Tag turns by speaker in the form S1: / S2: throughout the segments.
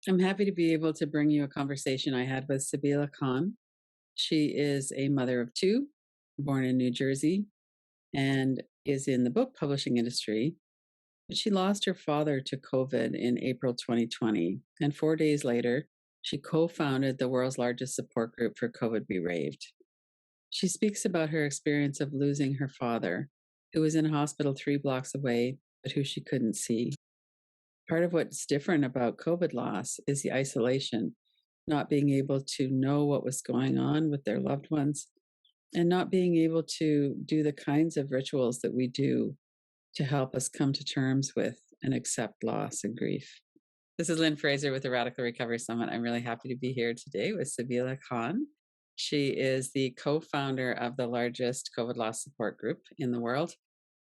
S1: I'm happy to be able to bring you a conversation I had with Sabila Khan. She is a mother of two, born in New Jersey, and is in the book publishing industry. But she lost her father to COVID in April 2020. And 4 days later, she co founded the world's largest support group for COVID bereaved. She speaks about her experience of losing her father, who was in a hospital 3 blocks away, but who she couldn't see. Part of what's different about COVID loss is the isolation, not being able to know what was going on with their loved ones, and not being able to do the kinds of rituals that we do to help us come to terms with and accept loss and grief. This is Lynn Fraser with the Radical Recovery Summit. I'm really happy to be here today with Sabila Khan. She is the co-founder of the largest COVID loss support group in the world.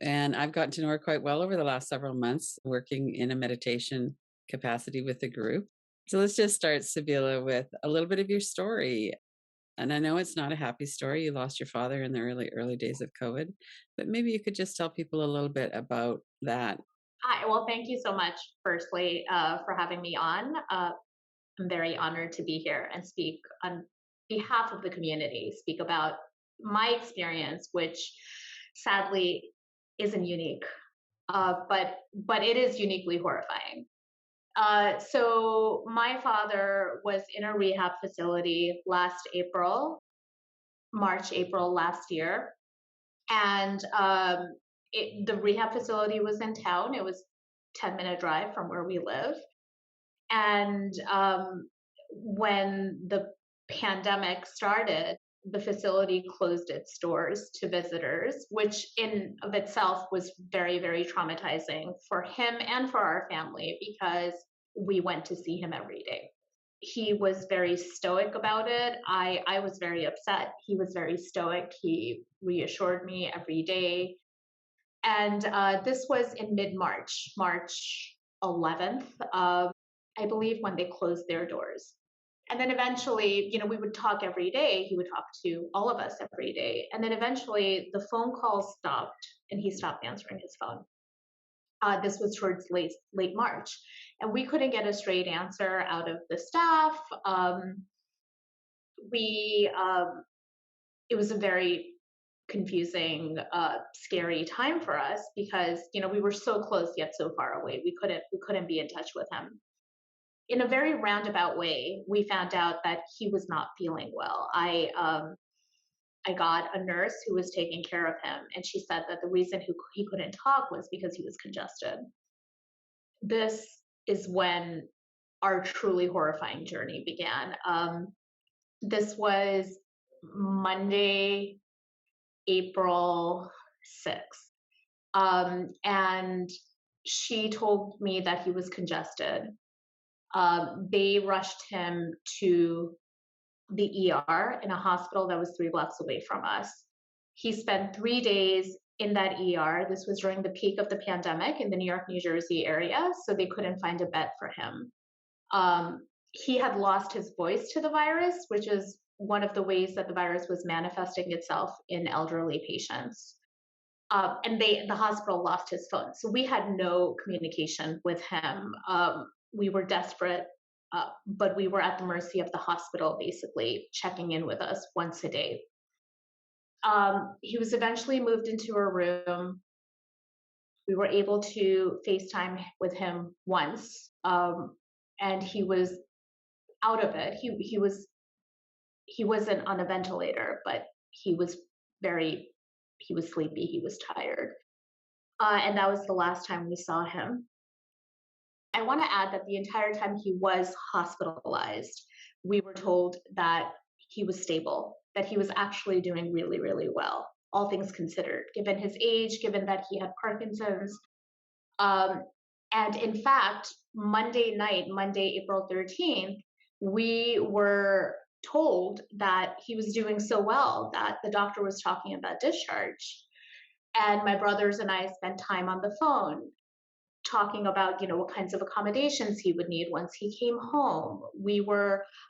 S1: And I've gotten to know her quite well over the last several months, working in a meditation capacity with the group. So let's just start, Sabila, with a little bit of your story. And I know it's not a happy story. You lost your father in the early days of COVID, but maybe you could just tell people a little bit about that.
S2: Hi, well, thank you so much, firstly, for having me on. I'm very honored to be here and speak on behalf of the community, speak about my experience, which sadly isn't unique, but it is uniquely horrifying. So my father was in a rehab facility last April, March, April last year, and the rehab facility was in town. It was 10-minute drive from where we live. And when the pandemic started, the facility closed its doors to visitors, which in of itself was very, very traumatizing for him and for our family because we went to see him every day. He was very stoic about it. I was very upset. He was very stoic. He reassured me every day. And this was in mid-March, March 11th, I believe, when they closed their doors. And then eventually, we would talk every day. He would talk to all of us every day. And then eventually the phone calls stopped and he stopped answering his phone. This was towards late March. And we couldn't get a straight answer out of the staff. We It was a very confusing, scary time for us because we were so close yet so far away. We couldn't be in touch with him. In a very roundabout way, we found out that he was not feeling well. I got a nurse who was taking care of him, and she said that the reason he couldn't talk was because he was congested. This is when our truly horrifying journey began. This was Monday, April 6th. And she told me that he was congested. They rushed him to the ER in a hospital that was 3 blocks away from us. He spent 3 days in that ER. This was during the peak of the pandemic in the New York, New Jersey area, so they couldn't find a bed for him. He had lost his voice to the virus, which is one of the ways that the virus was manifesting itself in elderly patients. And the hospital lost his phone. So we had no communication with him. We were desperate, but we were at the mercy of the hospital, basically checking in with us once a day. He was eventually moved into a room. We were able to FaceTime with him once, and he was out of it. He wasn't on a ventilator, but he was sleepy. He was tired, and that was the last time we saw him. I want to add that the entire time he was hospitalized, we were told that he was stable, that he was actually doing really, really well, all things considered, given his age, given that he had Parkinson's. And in fact, Monday night, Monday, April 13th, we were told that he was doing so well that the doctor was talking about discharge. And my brothers and I spent time on the phone talking about what kinds of accommodations he would need once he came home.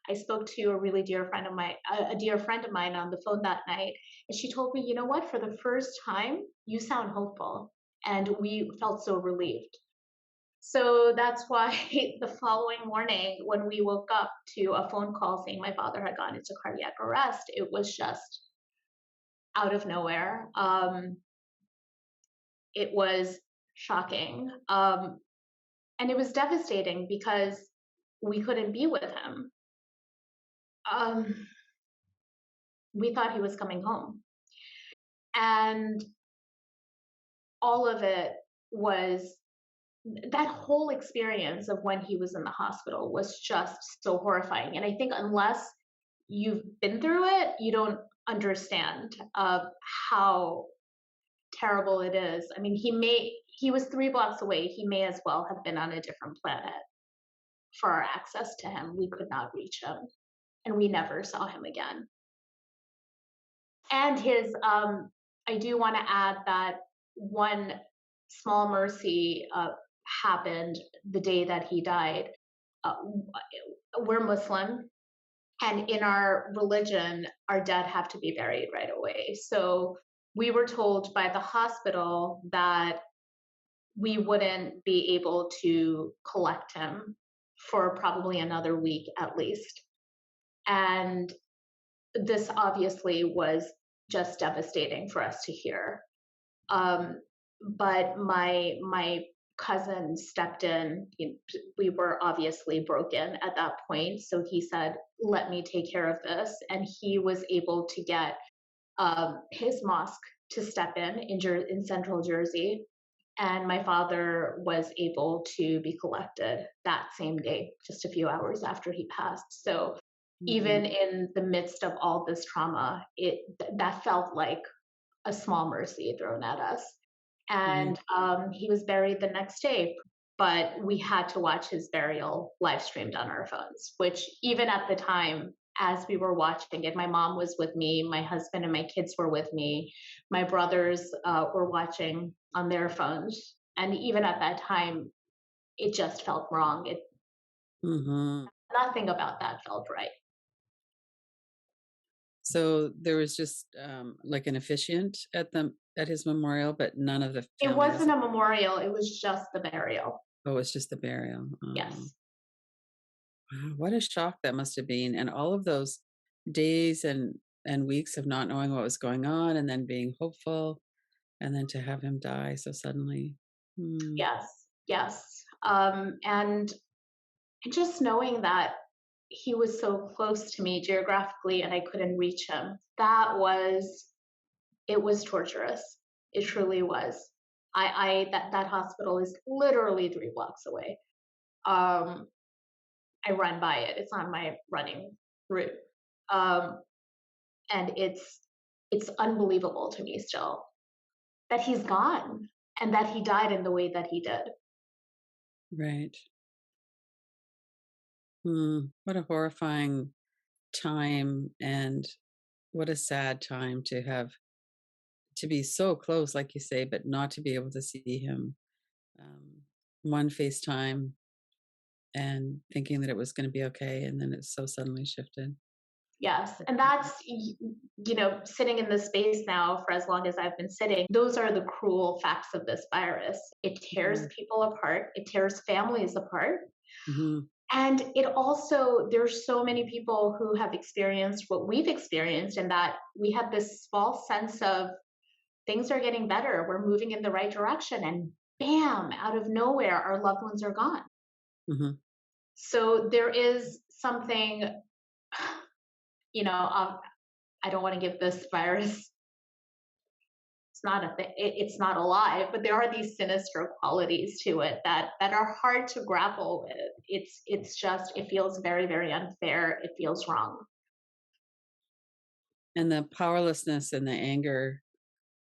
S2: I spoke to a really dear friend of mine, on the phone that night, and she told me, you know what, for the first time you sound hopeful, and we felt so relieved. So that's why the following morning, when we woke up to a phone call saying my father had gone into cardiac arrest, it was just out of nowhere. It was shocking. And it was devastating because we couldn't be with him. Um, we thought he was coming home. And all of it was that whole experience of when he was in the hospital was just so horrifying. And I think unless you've been through it, you don't understand how terrible it is. I mean, he was 3 blocks away. He may as well have been on a different planet. For our access to him, we could not reach him, and we never saw him again. And I do want to add that one small mercy happened the day that he died. Uh, we're Muslim, and in our religion, our dead have to be buried right away. So we were told by the hospital that we wouldn't be able to collect him for probably another week at least. And this obviously was just devastating for us to hear. Um, but my cousin stepped in. We were obviously broken at that point, so he said, "Let me take care of this," and he was able to get his mosque to step in Central Jersey, and my father was able to be collected that same day, just a few hours after he passed. So
S1: Mhm.
S2: even in the midst of all this trauma, that felt like a small mercy thrown at us.
S1: Right.
S2: And he was buried the next day, but we had to watch his burial live streamed on our phones, which even at the time, as we were watching it, my mom was with me, my husband and my kids were with me, my brothers were watching on their phones. And even at that time, it just felt wrong.
S1: Mhm.
S2: Nothing about that felt right.
S1: So there was just, like an officiant at his memorial, but none of the
S2: It
S1: family was.
S2: wasn't a memorial, it was just the burial.
S1: Oh, it's just the burial. Oh,
S2: Yes.
S1: wow, what a shock that must have been, and all of those days and weeks of not knowing what was going on, and then being hopeful, and then to have him die so suddenly. Mm,
S2: Yes. Yes. And just knowing that he was so close to me geographically and I couldn't reach him, it was torturous. It truly was. That hospital is literally 3 blocks away. Um, I run by it. It's on my running route. Um, and it's unbelievable to me still that he's gone and that he died in the way that he did.
S1: right. What a horrifying time, and what a sad time to be so close, like you say, but not to be able to see him. Um, one FaceTime and thinking that it was gonna be okay, and then it's so suddenly shifted.
S2: Yes, and that's sitting in this space now for as long as I've been sitting, those are the cruel facts of this virus. It tears
S1: Mm,
S2: people apart, it tears families apart.
S1: mhm,
S2: And it also, there's so many people who have experienced what we've experienced, and that we have this false sense of things are getting better, we're moving in the right direction, and bam, out of nowhere, our loved ones are gone.
S1: mhm.
S2: So there is something, you know, um, I don't want to give this virus, it's not a thing, it's not alive, but there are these sinister qualities to it that are hard to grapple with. It's just, it feels very, very unfair, it feels wrong.
S1: And the powerlessness and the anger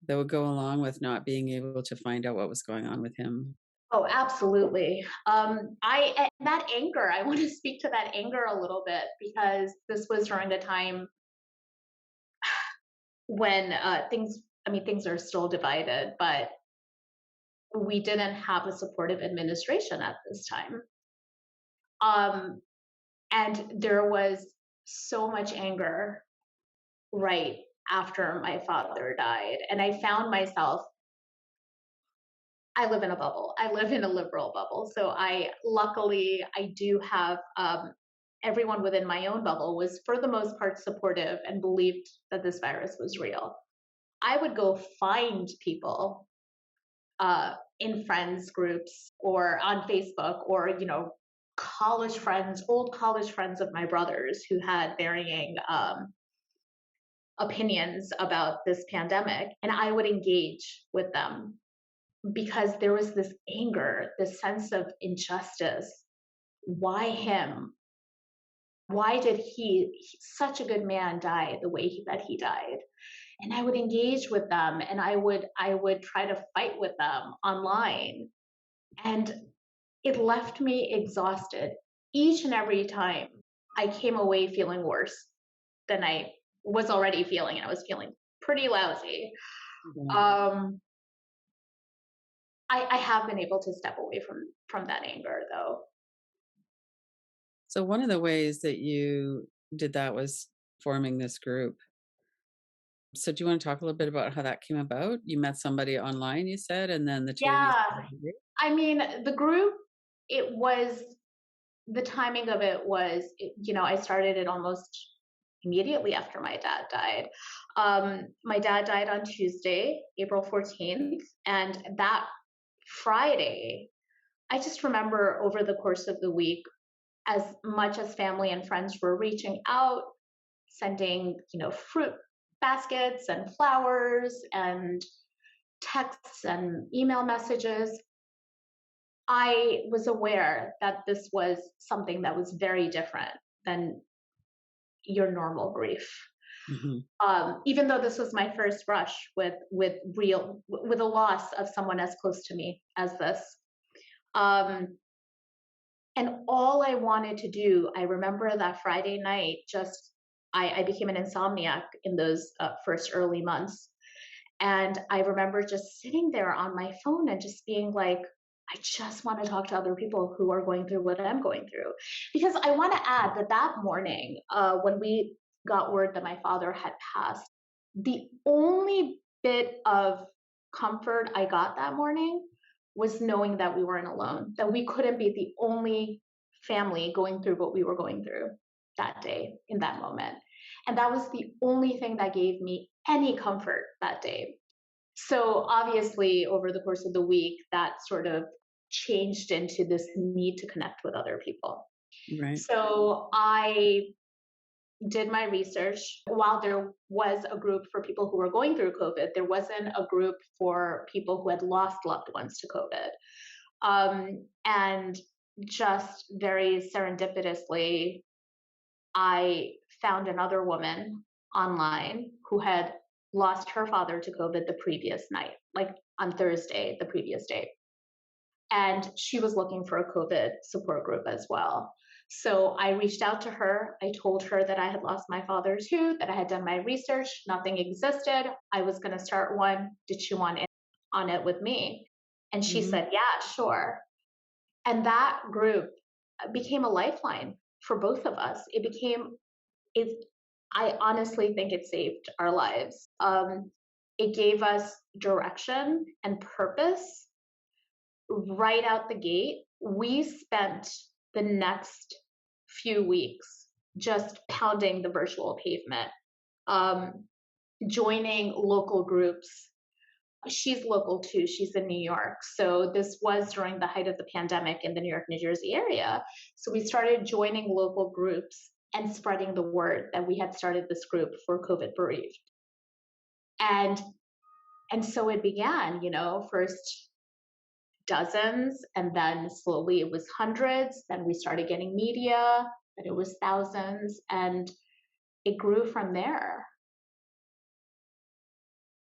S1: that would go along with not being able to find out what was going on with him.
S2: Oh, absolutely. That anger, I want to speak to that anger a little bit because this was during a time when things are still divided, but we didn't have a supportive administration at this time. Um, and there was so much anger right after my father died. And I found myself I live in a bubble. I live in a liberal bubble. So luckily, I do have everyone within my own bubble was for the most part supportive and believed that this virus was real. I would go find people in friends groups or on Facebook or, college friends, old college friends of my brothers who had varying opinions about this pandemic. And I would engage with them because there was this anger, this sense of injustice. Why him? Why did such a good man, die the way that he died? And I would engage with them, and I would try to fight with them online, and it left me exhausted each and every time. I came away feeling worse than I was already feeling, and I was feeling pretty lousy.
S1: Yeah.
S2: Um, I have been able to step away from that anger, though.
S1: So one of the ways that you did that was forming this group. So do you want to talk a little bit about how that came about? You met somebody online, you said, and then the two of you
S2: Yeah,
S1: started a group?
S2: I mean, the group, it was the timing of it was, I started it almost immediately after my dad died. My dad died on Tuesday, April 14th, and that Friday, I just remember over the course of the week, as much as family and friends were reaching out, sending, fruit baskets and flowers and texts and email messages, I was aware that this was something that was very different than your normal grief.
S1: Mhm.
S2: Even though this was my first brush with a loss of someone as close to me as this, um, and all I wanted to do, I remember that Friday night, just I became an insomniac in those first early months. And I remember just sitting there on my phone and just being like, I just want to talk to other people who are going through what I'm going through. Because I want to add that that morning, when we got word that my father had passed, the only bit of comfort I got that morning was knowing that we weren't alone, that we couldn't be the only family going through what we were going through that day in that moment. And that was the only thing that gave me any comfort that day. So obviously, over the course of the week, that sort of changed into this need to connect with other people.
S1: Right.
S2: So I did my research. While there was a group for people who were going through COVID, there wasn't a group for people who had lost loved ones to COVID. And just very serendipitously, I found another woman online who had lost her father to COVID the previous night, like on Thursday, the previous day. And she was looking for a COVID support group as well. So I reached out to her. I told her that I had lost my father too, that I had done my research, nothing existed. I was going to start one. Did she want in on it with me? And she
S1: Mhm.
S2: said, yeah, sure. And that group became a lifeline for both of us. It I honestly think it saved our lives. It gave us direction and purpose right out the gate. We spent the next few weeks just pounding the virtual pavement, um, joining local groups. She's local too. She's in New York. So this was during the height of the pandemic in the New York, New Jersey area. So we started joining local groups and spreading the word that we had started this group for COVID bereaved. And so it began, first dozens, and then slowly it was hundreds. Then we started getting media, and it was thousands, and it grew from there.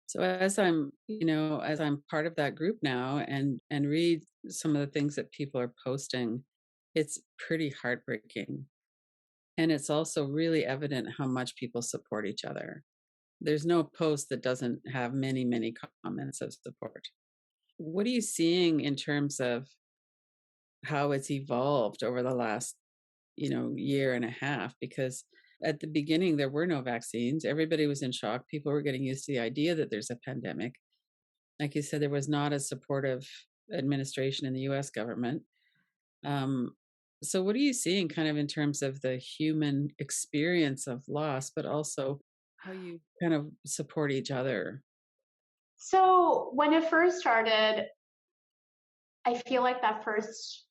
S1: So as I'm part of that group now and read some of the things that people are posting, it's pretty heartbreaking. And it's also really evident how much people support each other. There's no post that doesn't have many, many comments of support. What are you seeing in terms of how it's evolved over the last, year and a half? Because at the beginning there were no vaccines. Everybody was in shock. People were getting used to the idea that there's a pandemic. Like you said, there was not a supportive. administration in the US government. Um, so, what are you seeing kind of in terms of the human experience of loss, but also how you kind of support each other?
S2: So when it first started, I feel like that first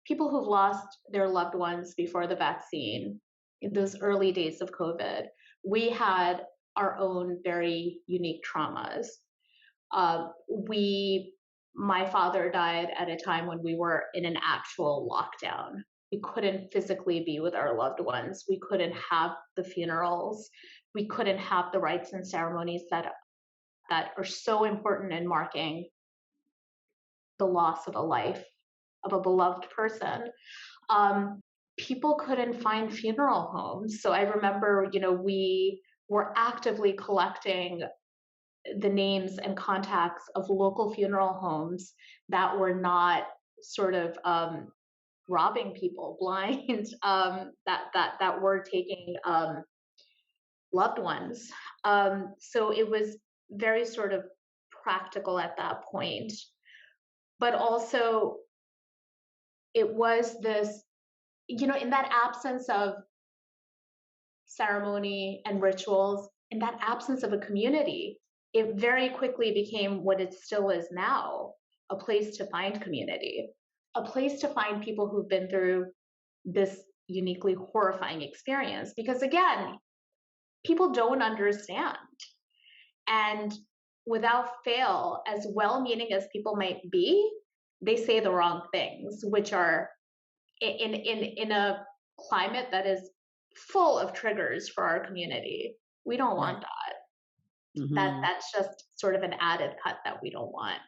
S2: people who've lost their loved ones before the vaccine in those early days of COVID, we had our own very unique traumas. We, my father died at a time when we were in an actual lockdown. We couldn't physically be with our loved ones. We couldn't have the funerals. We couldn't have the rites and ceremonies that are so important in marking the loss of a life of a beloved person. Um, People couldn't find funeral homes. So I remember, we were actively collecting the names and contacts of local funeral homes that were not sort of robbing people blind, that were taking loved ones. So it was very sort of practical at that point, but also it was this, in that absence of ceremony and rituals, in that absence of a community, it very quickly became what it still is now, a place to find community, a place to find people who've been through this uniquely horrifying experience. Because again, people don't understand. And without fail, as well meaning as people might be, they say the wrong things, which are in a climate that is full of triggers for our community. We don't
S1: Right.
S2: want that.
S1: Hmm.
S2: That's just sort of an added cut that we don't want.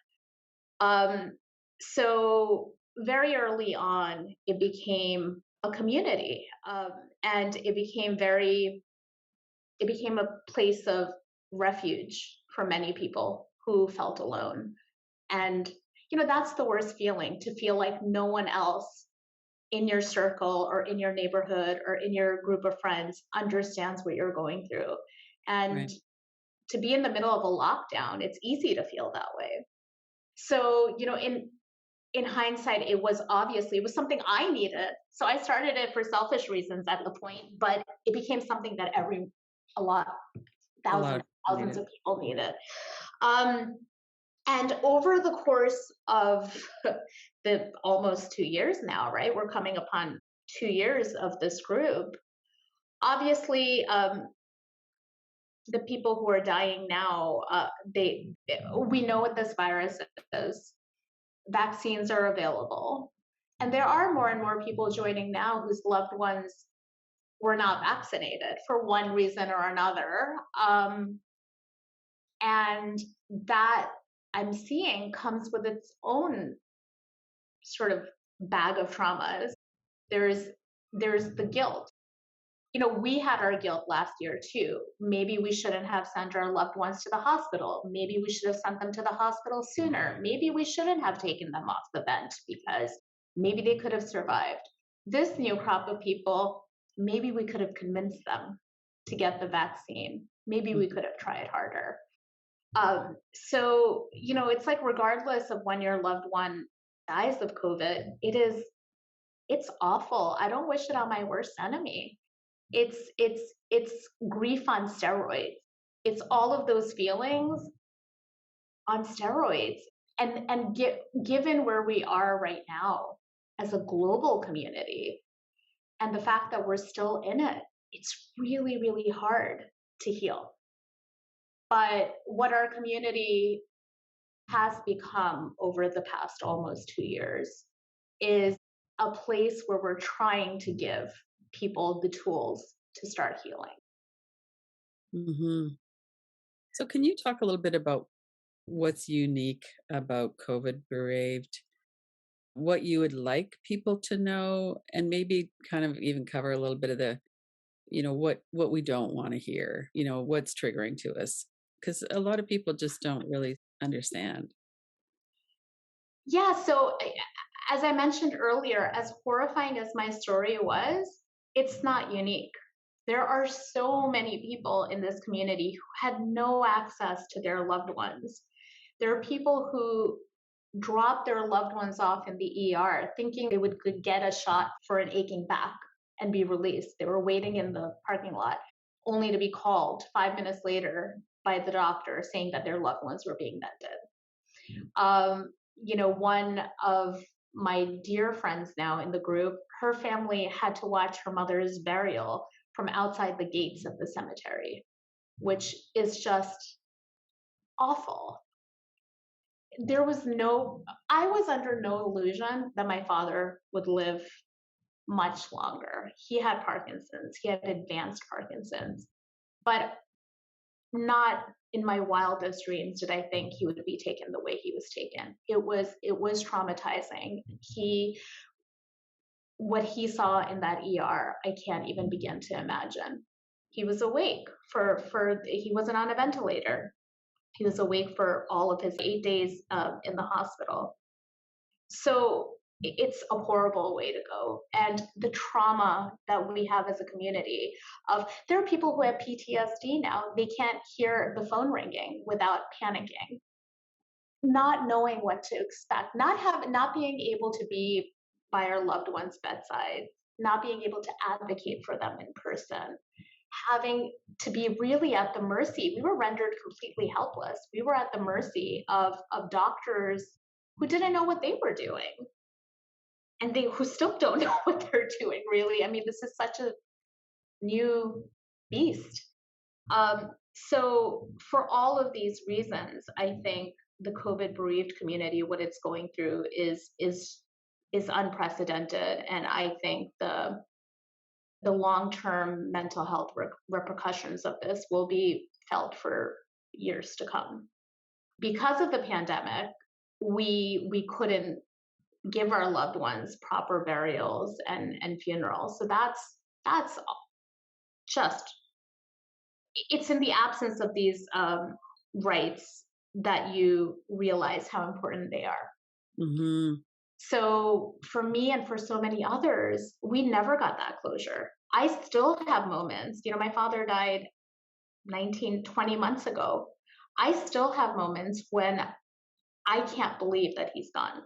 S2: Um, so very early on, it became a community, and it became a place of refuge for many people who felt alone. And that's the worst feeling, to feel like no one else in your circle or in your neighborhood or in your group of friends understands what you're going through. And
S1: Right.
S2: to be in the middle of a lockdown, it's easy to feel that way. So, in hindsight, it was something I needed. So I started it for selfish reasons at the point, but it became something that a lot,
S1: A lot
S2: thousands,
S1: of people need
S2: thousands
S1: it.
S2: of people needed. Um, and over the course of the almost 2 years now, right? We're coming upon 2 years of this group. Obviously, the people who are dying now, we know what this virus is. Vaccines are available, and there are more and more people joining now whose loved ones were not vaccinated for one reason or another, and that I'm seeing comes with its own sort of bag of traumas. There's there's the guilt. We had our guilt last year too. Maybe we shouldn't have sent our loved ones to the hospital. Maybe we should have sent them to the hospital sooner. Maybe we shouldn't have taken them off the vent because maybe they could have survived. This new crop of people, maybe we could have convinced them to get the vaccine. Maybe we
S1: Mhm.
S2: could have tried harder. So, it's like regardless of when your loved one dies of COVID, it's awful. I don't wish it on my worst enemy. It's grief on steroids. It's all of those feelings on steroids. Given where we are right now as a global community and the fact that we're still in it, it's really, really hard to heal. But what our community has become over the past almost 2 years is a place where we're trying to give people the tools to start healing.
S1: Mhm. So, can you talk a little bit about what's unique about COVID bereaved? What you would like people to know, and maybe kind of even cover a little bit of the, what we don't want to hear, what's triggering to us, because a lot of people just don't really understand.
S2: Yeah, so as I mentioned earlier, as horrifying as my story was, it's not unique. There are so many people in this community who had no access to their loved ones. There are people who drop their loved ones off in the ER thinking they would could get a shot for an aching back and be released. They were waiting in the parking lot only to be called 5 minutes later by the doctor saying that their loved ones were being vented. One of my dear friends now in the group, her family had to watch her mother's burial from outside the gates of the cemetery, which is just awful. I was under no illusion that my father would live much longer. He had Parkinson's, he had advanced Parkinson's, but not in my wildest dreams did I think he would be taken the way he was taken. It was traumatizing. What he saw in that ER, I can't even begin to imagine. He was awake he wasn't on a ventilator. He was awake for all of his 8 days in the hospital. So it's a horrible way to go. And the trauma that we have as a community there are people who have PTSD now. They can't hear the phone ringing without panicking, not knowing what to expect, not being able to be by our loved one's bedside, not being able to advocate for them in person, having to be really at the mercy. We were rendered completely helpless. We were at the mercy of doctors who didn't know what they were doing, and who still don't know what they're doing, really. I mean, this is such a new beast. So for all of these reasons, I think the COVID bereaved community, what it's going through is unprecedented. And I think the long-term mental health repercussions of this will be felt for years to come. Because of the pandemic, we couldn't give our loved ones proper burials and funerals. So that's just, it's in the absence of these rights that you realize how important they are.
S1: Mm-hmm.
S2: So for me and for so many others, we never got that closure. I still have moments, my father died 20 months ago. I still have moments when I can't believe that he's gone.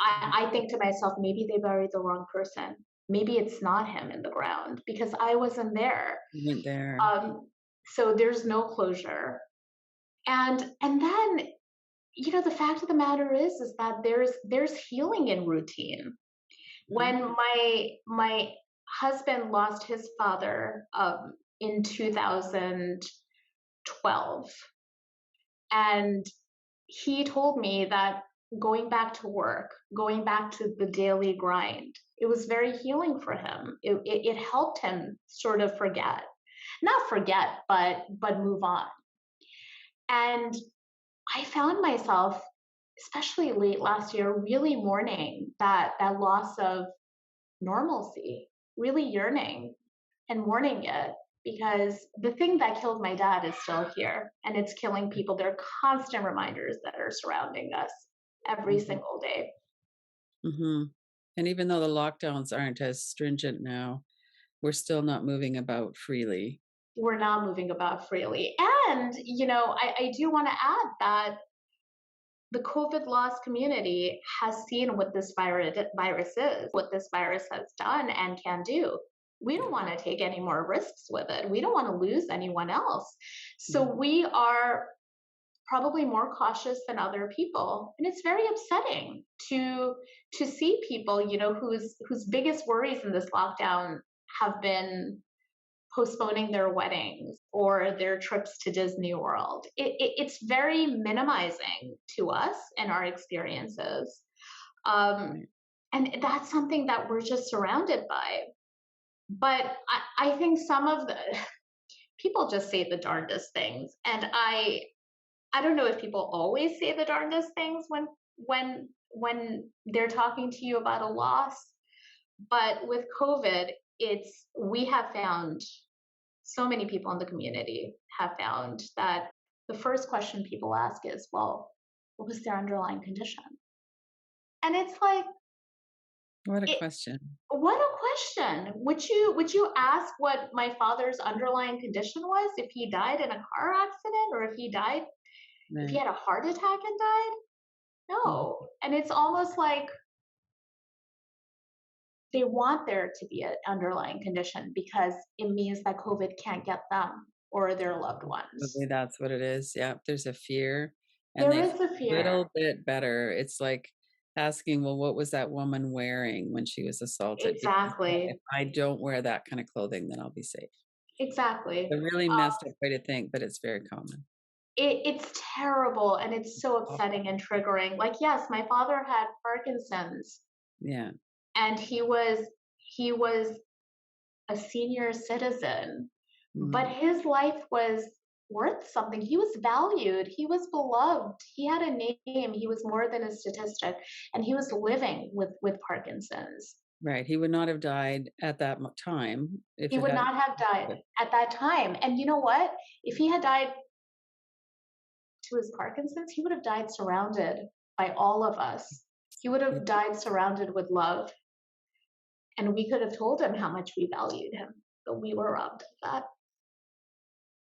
S2: I think to myself, maybe they buried the wrong person. Maybe it's not him in the ground because I wasn't there.
S1: You weren't there.
S2: So there's no closure. And then, the fact of the matter is that there's healing in routine. When my husband lost his father in 2012, and he told me that going back to work, going back to the daily grind, it was very healing for him. It helped him sort of not forget, but move on. And I found myself, especially late last year, really mourning that loss of normalcy, really yearning and mourning it, because the thing that killed my dad is still here and it's killing people. There are constant reminders that are surrounding us every single day.
S1: Mm-hmm. And even though the lockdowns aren't as stringent now, we're still not moving about freely.
S2: We're not moving about freely. And, I do want to add that the COVID loss community has seen what this virus is, what this virus has done and can do. We don't want to take any more risks with it. We don't want to lose anyone else. So we are probably more cautious than other people. And it's very upsetting to see people, whose biggest worries in this lockdown have been postponing their weddings or their trips to Disney World. It's very minimizing to us and our experiences. And that's something that we're just surrounded by. But I think some of the people just say the darndest things. And I don't know if people always say the darndest things when they're talking to you about a loss. But with COVID, we have found, so many people in the community have found that the first question people ask is, well, what was their underlying condition? And it's like,
S1: what a question.
S2: What a question. Would you ask what my father's underlying condition was if he died in a car accident, or if he had a heart attack and died?
S1: Mhm.
S2: No. And it's almost like they want there to be an underlying condition because it means that COVID can't get them or their loved
S1: Probably
S2: ones.
S1: that's what it is. Yeah, there's a fear and
S2: There
S1: they feel
S2: is a
S1: a
S2: fear.
S1: little bit better. It's like asking, well, what was that woman wearing when she was assaulted? Because if
S2: Exactly.
S1: I don't wear that kind of clothing, then I'll be safe.
S2: Exactly.
S1: A really messed up way to think, but it's very common.
S2: It's terrible and it's so
S1: Awful.
S2: upsetting and triggering. Like, yes, my father had Parkinson's
S1: Yeah.
S2: and he was a senior citizen, but
S1: Mm,
S2: his life was worth something. He was valued, he was beloved, he had a name, he was more than a statistic, and he was living with Parkinson's.
S1: right. He would not have died at that time if
S2: He
S1: it
S2: would
S1: hadn't
S2: not have
S1: been
S2: died
S1: COVID.
S2: at that time. And you know what? If he had died to his Parkinson's, he would have died surrounded by all of us. He would
S1: Yeah.
S2: have died surrounded with love. And we could have told him how much we valued him, but we were robbed of that.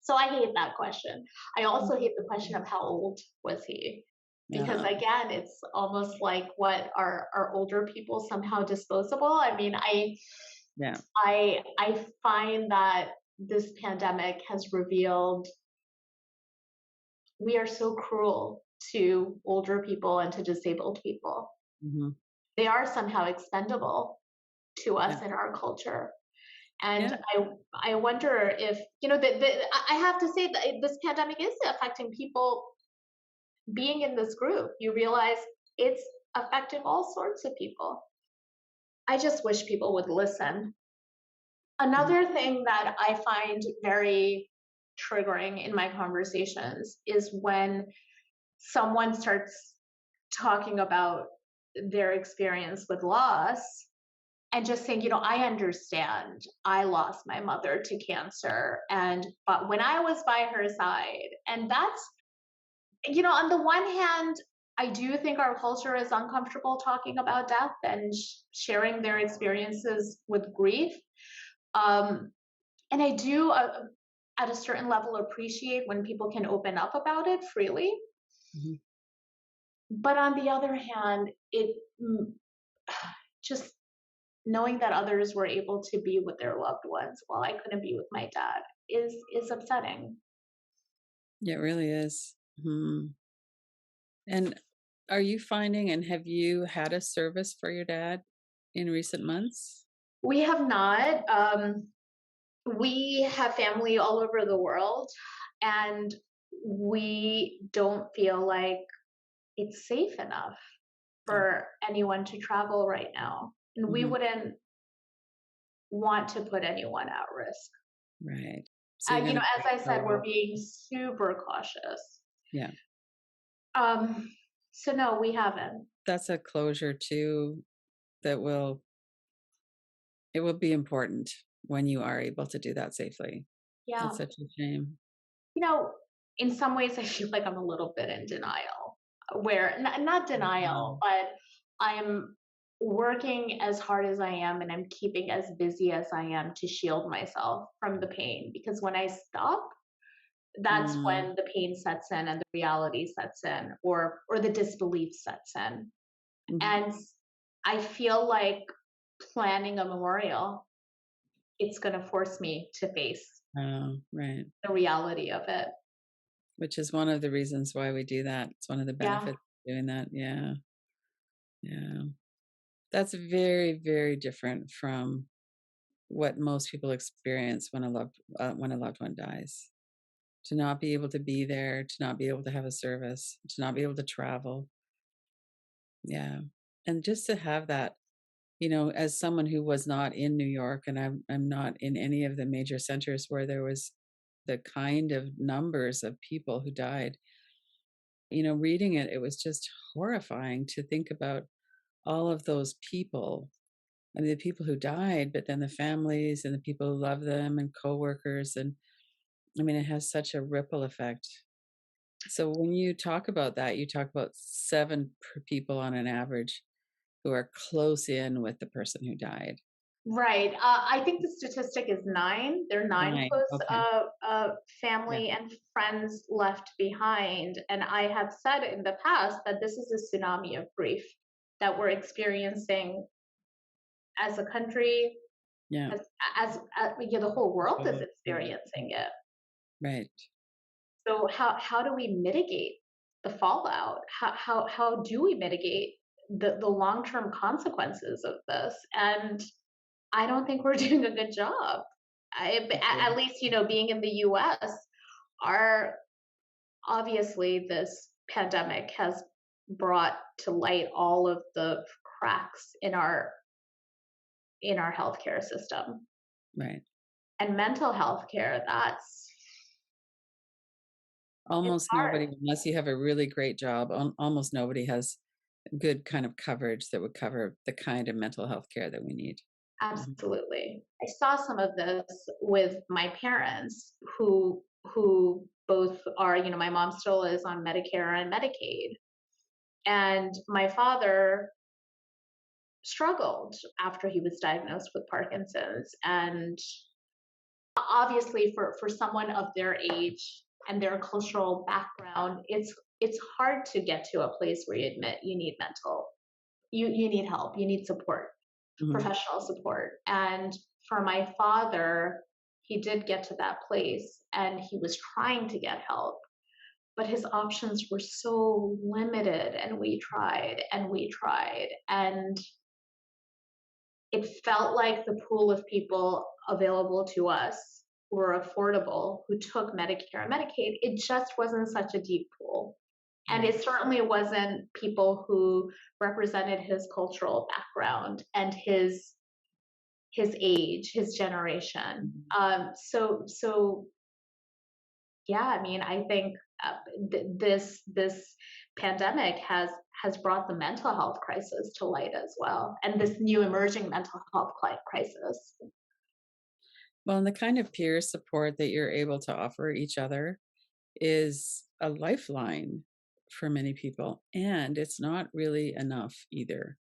S2: So I hate that question. I also hate the question of how old was he? Because
S1: Uh,
S2: again, it's almost like what are older people somehow disposable? I mean,
S1: yeah.
S2: I find that this pandemic has revealed we are so cruel to older people and to disabled people.
S1: Mhm.
S2: They are somehow expendable to
S1: Yeah.
S2: us in our culture. And
S1: Yeah.
S2: I wonder if, you know, I have to say that this pandemic is affecting people being in this group. You realize it's affecting all sorts of people. I just wish people would listen.
S1: Mhm.
S2: Another thing that I find very triggering in my conversations is when someone starts talking about their experience with loss and just saying, you know, I understand I lost my mother to cancer. And, but when I was by her side, and that's, you know, on the one hand, I do think our culture is uncomfortable talking about death and sharing their experiences with grief. Um, and I do, at a certain level, appreciate when people can open up about it freely.
S1: Mhm.
S2: But on the other hand, just knowing that others were able to be with their loved ones while I couldn't be with my dad is upsetting.
S1: Yeah, it really is. Mhm. And are you finding and have you had a service for your dad in recent months?
S2: We have not. We have family all over the world, and we don't feel like it's safe enough
S1: Yeah.
S2: for anyone to travel right now. And we
S1: Mhm.
S2: wouldn't want to put anyone at risk.
S1: Right. So you're
S2: You know,
S1: gonna
S2: as I said, we're
S1: go.
S2: being super cautious.
S1: Yeah.
S2: Um, so no, we haven't.
S1: That's a closure too that it will be important when you are able to do that safely. That's
S2: Yeah.
S1: such a shame.
S2: You know, in some ways, I feel like I'm a little bit in denial, where not denial,
S1: Mhm.
S2: but I'm working as hard as I am and I'm keeping as busy as I am to shield myself from the pain. Because when I stop, that's
S1: Mm.
S2: when the pain sets in and the reality sets in, or the disbelief sets in.
S1: Mhm.
S2: And I feel like planning a memorial, it's going to force me to face
S1: Oh, right.
S2: the reality of it.
S1: Which is one of the reasons why we do that. It's one of the
S2: Yeah,
S1: benefits of doing that. Yeah. Yeah. That's very, very different from what most people experience when a loved one dies. To not be able to be there, to not be able to have a service, to not be able to travel. Yeah. And just to have that, as someone who was not in New York and I'm not in any of the major centers where there was the kind of numbers of people who died, reading it, it was just horrifying to think about all of those people. I mean, the people who died, but then the families and the people who love them and coworkers. And I mean, it has such a ripple effect. So when you talk about that, you talk about seven people on an average who are close in with the person who died.
S2: Right. I think the statistic is 9. There are 9
S1: 9.
S2: close
S1: Okay. Yeah.
S2: family and friends left behind. And I have said in the past that this is a tsunami of grief that we're experiencing as a country,
S1: Yeah.
S2: as the whole world is
S1: Global. Yeah.
S2: experiencing it.
S1: Right.
S2: So how do we mitigate the fallout? How do we mitigate the long term consequences of this? And I don't think we're doing a good job. At
S1: Agreed.
S2: least, being in the US, our obviously this pandemic has brought to light all of the cracks in our healthcare system.
S1: Right.
S2: And mental health care, it's
S1: Almost
S2: hard.
S1: nobody, unless you have a really great job, almost nobody has good kind of coverage that would cover the kind of mental health care that we need. Mhm.
S2: Absolutely. I saw some of this with my parents who both are, my mom still is on Medicare and Medicaid. And my father struggled after he was diagnosed with Parkinson's. And obviously for someone of their age and their cultural background, it's hard to get to a place where you admit you need you need help, you need support,
S1: Mhm.
S2: professional support. And for my father, he did get to that place and he was trying to get help, but his options were so limited. And we tried and we tried. And it felt like the pool of people available to us who were affordable, who took Medicare and Medicaid, it just wasn't such a deep pool. And
S1: Right.
S2: it certainly wasn't people who represented his cultural background and his age, his generation.
S1: Mhm.
S2: So yeah, I mean, I think this pandemic has brought the mental health crisis to light as well, and this new emerging mental health crisis.
S1: Well, and the kind of peer support that you're able to offer each other is a lifeline for many people, and it's not really enough either.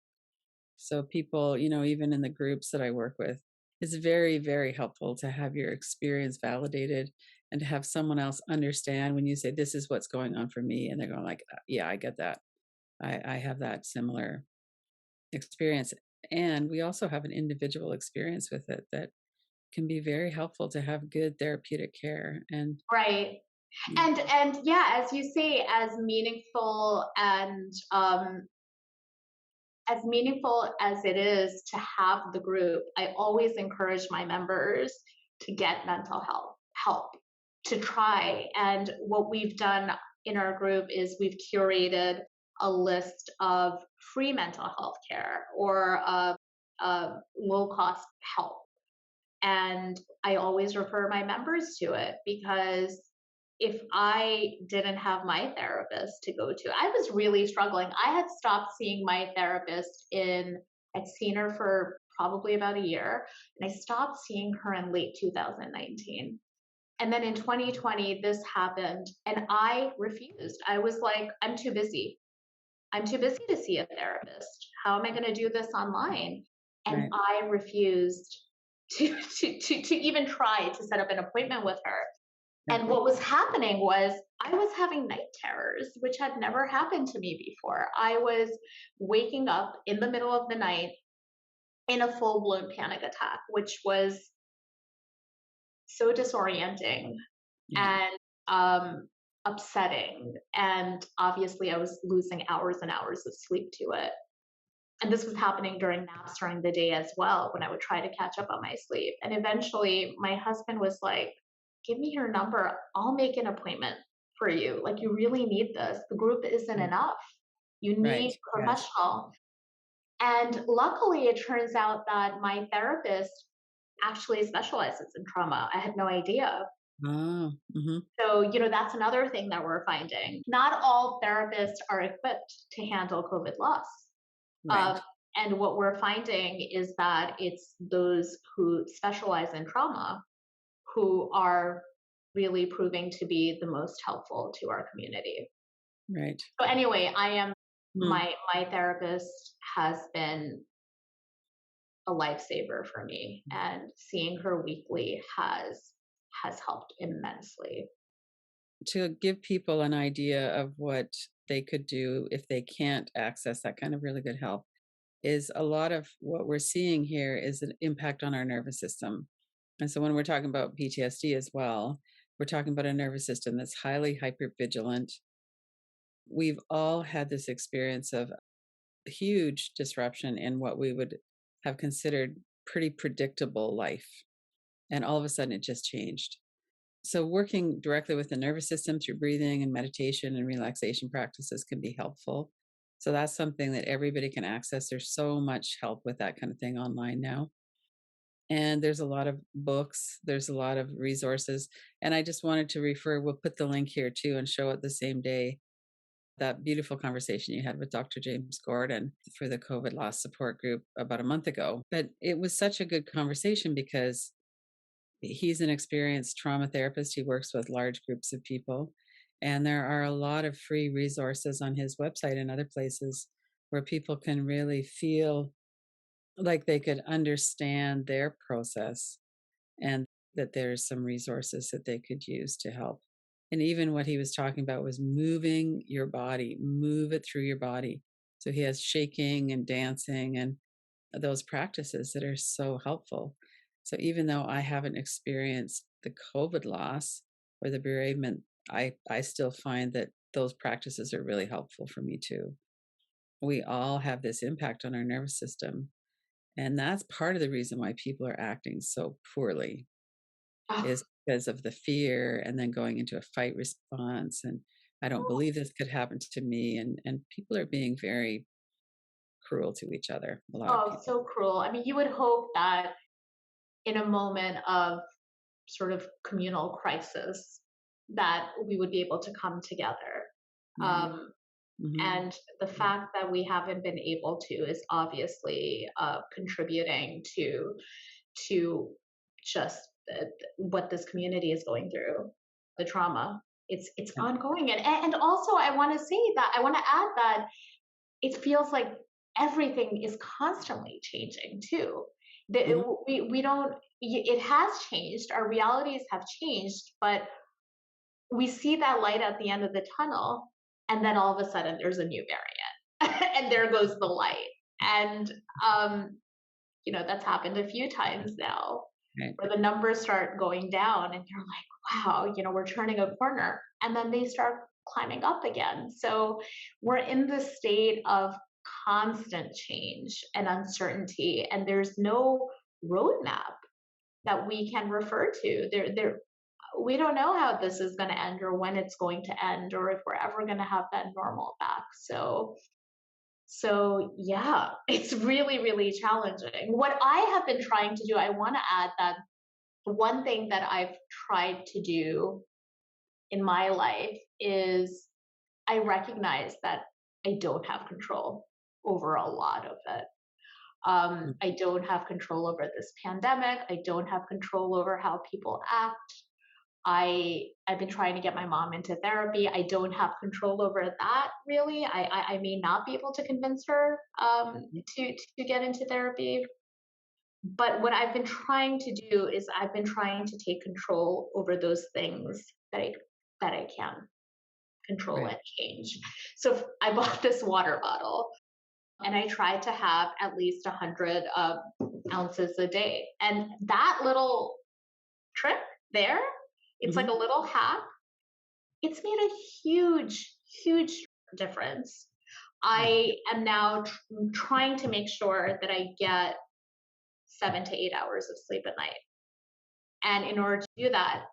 S1: So people, even in the groups that I work with, it's very, very helpful to have your experience validated and to have someone else understand when you say, "This is what's going on for me," and they're going like, "Yeah, I get that. I have that similar experience." And we also have an individual experience with it that can be very helpful to have good therapeutic care. And
S2: Right.
S1: yeah,
S2: And yeah, as you say, as meaningful as it is to have the group, I always encourage my members to get mental health help, to try. And what we've done in our group is we've curated a list of free mental health care or low cost help. And I always refer my members to it because if I didn't have my therapist to go to, I was really struggling. I had stopped seeing my therapist I'd seen her for probably about a year, and I stopped seeing her in late 2019. And then in 2020, this happened, and I refused. I was like, I'm too busy. I'm too busy to see a therapist. How am I going to do this online? And
S1: right,
S2: I refused to even try to set up an appointment with her.
S1: yeah,
S2: And what was happening was I was having night terrors, which had never happened to me before. I was waking up in the middle of the night in a full blown panic attack, which was so disorienting
S1: yeah,
S2: and upsetting. And obviously, I was losing hours and hours of sleep to it. And this was happening during naps during the day as well when I would try to catch up on my sleep. And eventually my husband was like, give me your number. I'll make an appointment for you. Like, you really need this. The group isn't
S1: right,
S2: enough. You
S1: right,
S2: need
S1: yes.
S2: professional. And luckily, it turns out that my therapist actually specializes in trauma. I had no idea.
S1: Oh,
S2: So, that's another thing that we're finding. Not all therapists are equipped to handle COVID loss.
S1: right,
S2: Um, and what we're finding is that it's those who specialize in trauma who are really proving to be the most helpful to our community.
S1: right.
S2: So anyway, I am
S1: Mm,
S2: my therapist has been a lifesaver for me, and seeing her weekly has helped immensely.
S1: To give people an idea of what they could do if they can't access that kind of really good help, is a lot of what we're seeing here is an impact on our nervous system. And so when we're talking about PTSD as well, we're talking about a nervous system that's highly hypervigilant. We've all had this experience of huge disruption in what we would have considered pretty predictable life. And all of a sudden it just changed. So, working directly with the nervous system through breathing and meditation and relaxation practices can be helpful. So, that's something that everybody can access. There's so much help with that kind of thing online now. And there's a lot of books, there's a lot of resources. And I just wanted to refer, we'll put the link here too and show it the same day. That beautiful conversation you had with Dr. James Gordon for the COVID loss support group about a month ago. But it was such a good conversation because he's an experienced trauma therapist. He works with large groups of people. And there are a lot of free resources on his website and other places where people can really feel like they could understand their process, and that there's some resources that they could use to help. And even what he was talking about was moving your body, move it through your body. So he has shaking and dancing and those practices that are so helpful. So even though I haven't experienced the COVID loss or the bereavement, I still find that those practices are really helpful for me too. We all have this impact on our nervous system. And that's part of the reason why people are acting so poorly,
S2: Oh,
S1: is because of the fear and then going into a fight response. And I don't believe this could happen to me. And people are being very cruel to each other, a lot of
S2: oh,
S1: people.
S2: so cruel. I mean, you would hope that in a moment of sort of communal crisis, that we would be able to come together.
S1: Right.
S2: Um,
S1: Hmm.
S2: and the fact that we haven't been able to is obviously contributing to just what this community is going through, the trauma. It's ongoing, and also I want to say that I want to add that it feels like everything is constantly changing too.
S1: Hmm.
S2: We don't. It has changed. Our realities have changed, but we see that light at the end of the tunnel, and then all of a sudden there's a new variant, and there goes the light. And um, that's happened a few times now,
S1: Right.
S2: where the numbers start going down, and you're like, wow, we're turning a corner, and then they start climbing up again. So we're in this state of constant change and uncertainty, and there's no roadmap that we can refer to. We don't know how this is going to end, or when it's going to end, or if we're ever going to have that normal back. So yeah, it's really, really challenging. What I have been trying to do, I want to add that one thing that I've tried to do in my life is I recognize that I don't have control over a lot of it.
S1: Mm.
S2: I don't have control over this pandemic. I don't have control over how people act. I've been trying to get my mom into therapy. I don't have control over that really. I may not be able to convince her to get into therapy. But what I've been trying to do is I've been trying to take control over those things that I can control
S1: Right.
S2: and change. So I bought this water bottle, and I try to have at least 100 ounces a day. And that little trick there, it's like
S1: Hmm.
S2: a little hack. It's made a huge, huge difference. I am now trying to make sure that I get 7 to 8 hours of sleep at night. And in order to do that,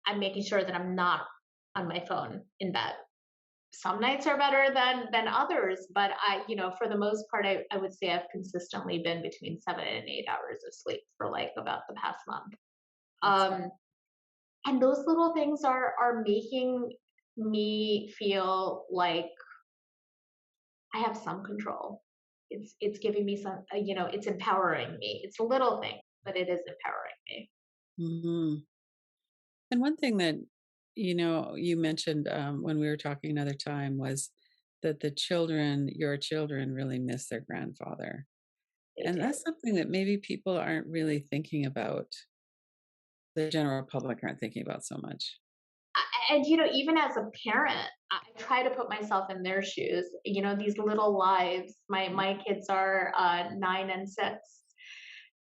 S2: I'm making sure that I'm not on my phone in bed. Some nights are better than others, but for the most part, I would say I've consistently been between 7 and 8 hours of sleep for like about the past month.
S1: That's
S2: Um, and those little things are making me feel like I have some control. It's giving me some, it's empowering me. It's a little thing, but it is empowering me.
S1: hmm. And one thing that, you mentioned when we were talking another time was that your children really miss their grandfather.
S2: They
S1: And
S2: do.
S1: that's something that maybe people aren't really thinking about. The general public aren't thinking about so much.
S2: And even as a parent, I try to put myself in their shoes. These little lives. My kids are 9 and 6,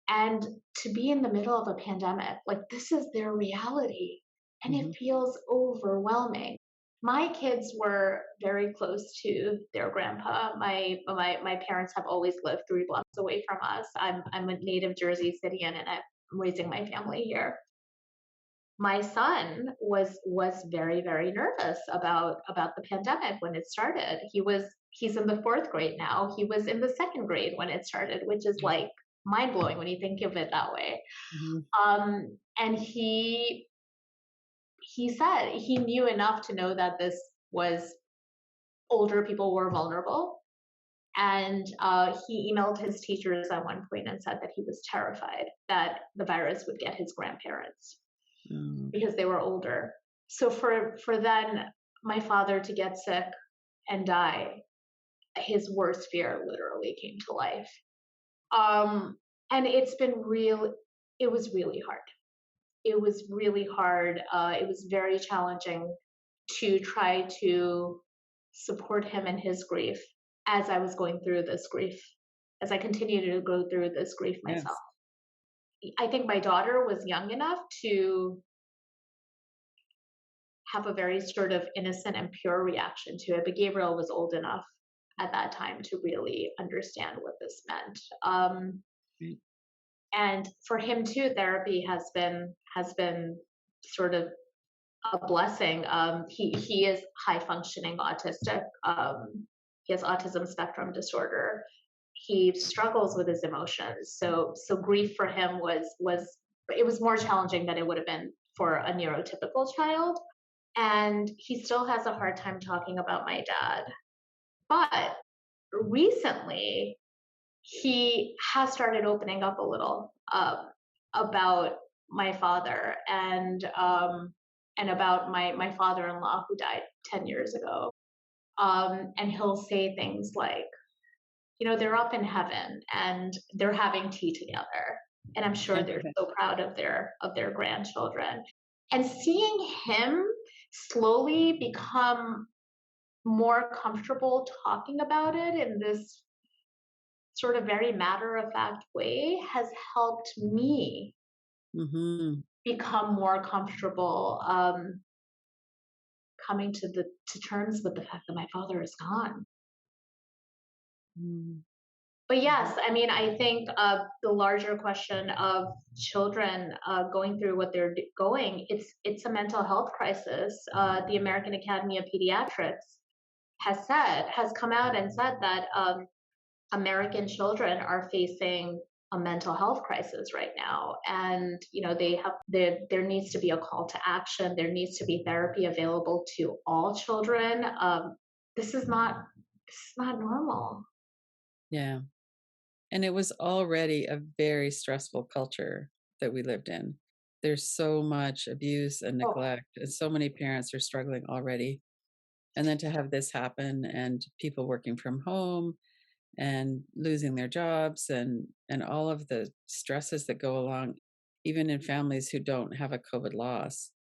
S2: and to be in the middle of a pandemic, like, this is their reality, and it
S1: Mhm.
S2: feels overwhelming. My kids were very close to their grandpa. My parents have always lived 3 blocks away from us. I'm a native Jersey Cityan, and I'm raising my family here. My son was very, very nervous about the pandemic when it started. He's in the 4th grade now. He was in the 2nd grade when it started, which is like mind blowing when you think of it that way.
S1: Mhm.
S2: And he said he knew enough to know that this was older people were vulnerable. And he emailed his teachers at one point and said that he was terrified that the virus would get his grandparents
S1: Oh, okay.
S2: because they were older. So for then my father to get sick and die, his worst fear literally came to life. Um, and it was really hard. It was really hard. It was very challenging to try to support him in his grief as I was going through this grief, as I continue to go through this grief myself.
S1: Yes.
S2: I think my daughter was young enough to have a very sort of innocent and pure reaction to it, but Gabriel was old enough at that time to really understand what this meant.
S1: Right.
S2: And for him too, therapy has been sort of a blessing. He is high functioning autistic. He has autism spectrum disorder. He struggles with his emotions. So grief for him was it was more challenging than it would have been for a neurotypical child. And he still has a hard time talking about my dad. But recently, he has started opening up a little about my father and about my father-in-law who died 10 years ago. And he'll say things like, they're up in heaven and they're having tea together. And I'm sure they're so proud of their grandchildren. And seeing him slowly become more comfortable talking about it in this sort of very matter of fact way has helped me
S1: Mhm.
S2: become more comfortable coming to terms with the fact that my father is gone.
S1: Mm.
S2: But
S1: Mhm.
S2: yes, I mean, I think the larger question of children going through what they're going, it's a mental health crisis. The American Academy of Pediatrics has come out and said that American children are facing a mental health crisis right now, and there needs to be a call to action. There needs to be therapy available to all children. This is not this is not normal.
S1: Yeah. And it was already a very stressful culture that we lived in. There's so much abuse and
S2: Oh,
S1: neglect, and so many parents are struggling already. And then to have this happen and people working from home and losing their jobs and all of the stresses that go along, even in families who don't have a COVID loss,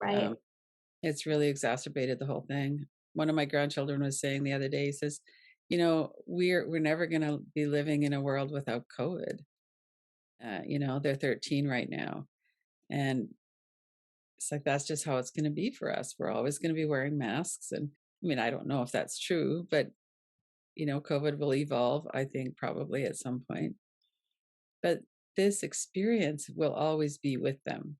S2: right.
S1: um, it's really exacerbated the whole thing. One of my grandchildren was saying the other day, he says, we're never going to be living in a world without COVID. They're 13 right now. And it's like, that's just how it's going to be for us. We're always going to be wearing masks. And I mean, I don't know if that's true, but, COVID will evolve, I think, probably at some point. But this experience will always be with them.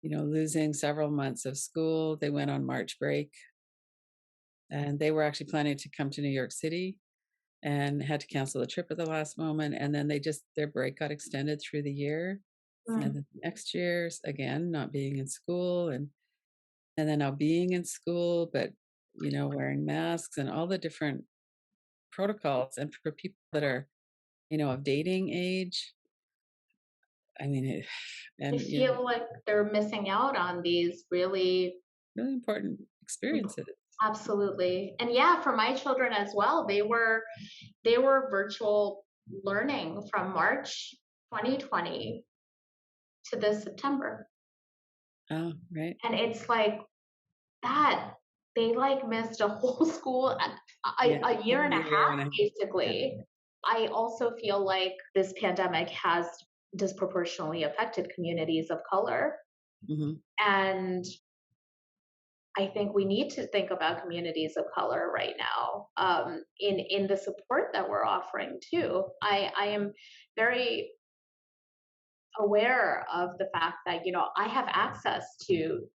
S1: Losing several months of school. They went on March break and they were actually planning to come to New York City and had to cancel the trip at the last moment. And then their break got extended through the year. And
S2: Mm,
S1: then next year's again, not being in school and then now being in school, but wearing masks and all the different protocols. And for people that are, of dating age, I mean,
S2: I
S1: and
S2: feel like they're missing out on these really
S1: really important experiences.
S2: absolutely. And yeah, for my children as well, they were virtual learning from March 2020 to this September.
S1: Oh, right.
S2: And it's like that they like missed a whole school,
S1: Yeah.
S2: a year and a
S1: Year
S2: half
S1: and a half. Yeah.
S2: basically. I also feel like this pandemic has disproportionately affected communities of color.
S1: Mhm.
S2: And I think we need to think about communities of color right now, in the support that we're offering too. I am very aware of the fact that I have access to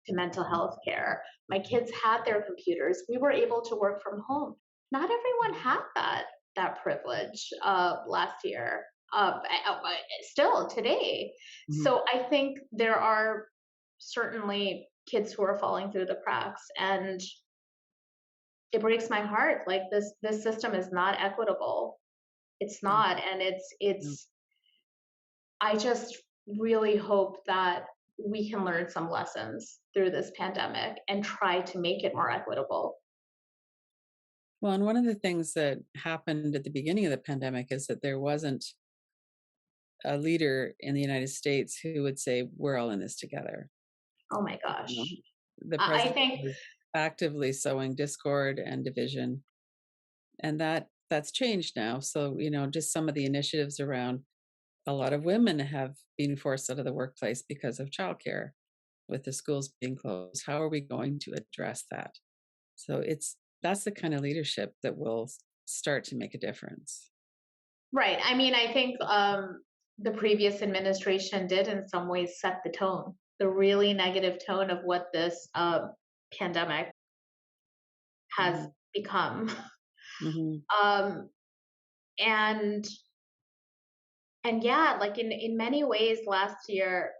S2: mental health care. My kids had their computers. We were able to work from home. Not everyone had that privilege last year. Still today.
S1: Mhm.
S2: So I think there are certainly kids who are falling through the cracks, and it breaks my heart. Like this system is not equitable. It's
S1: Mm,
S2: not, and
S1: no.
S2: it's. I just really hope that we can learn some lessons through this pandemic and try to make it more equitable.
S1: Well, and one of the things that happened at the beginning of the pandemic is that there wasn't a leader in the United States who would say, "We're all in this together."
S2: Oh my
S1: You know,
S2: gosh.
S1: the
S2: I
S1: president
S2: think,
S1: was actively sowing discord and division, and that's changed now. So, just some of the initiatives around a lot of women have been forced out of the workplace because of childcare with the schools being closed. How are we going to address that? So that's the kind of leadership that will start to make a difference.
S2: right. I mean, I think the previous administration did in some ways set the tone, the really negative tone of what this pandemic has
S1: Mhm,
S2: become.
S1: mhm,
S2: um, and and yeah, like in many ways last year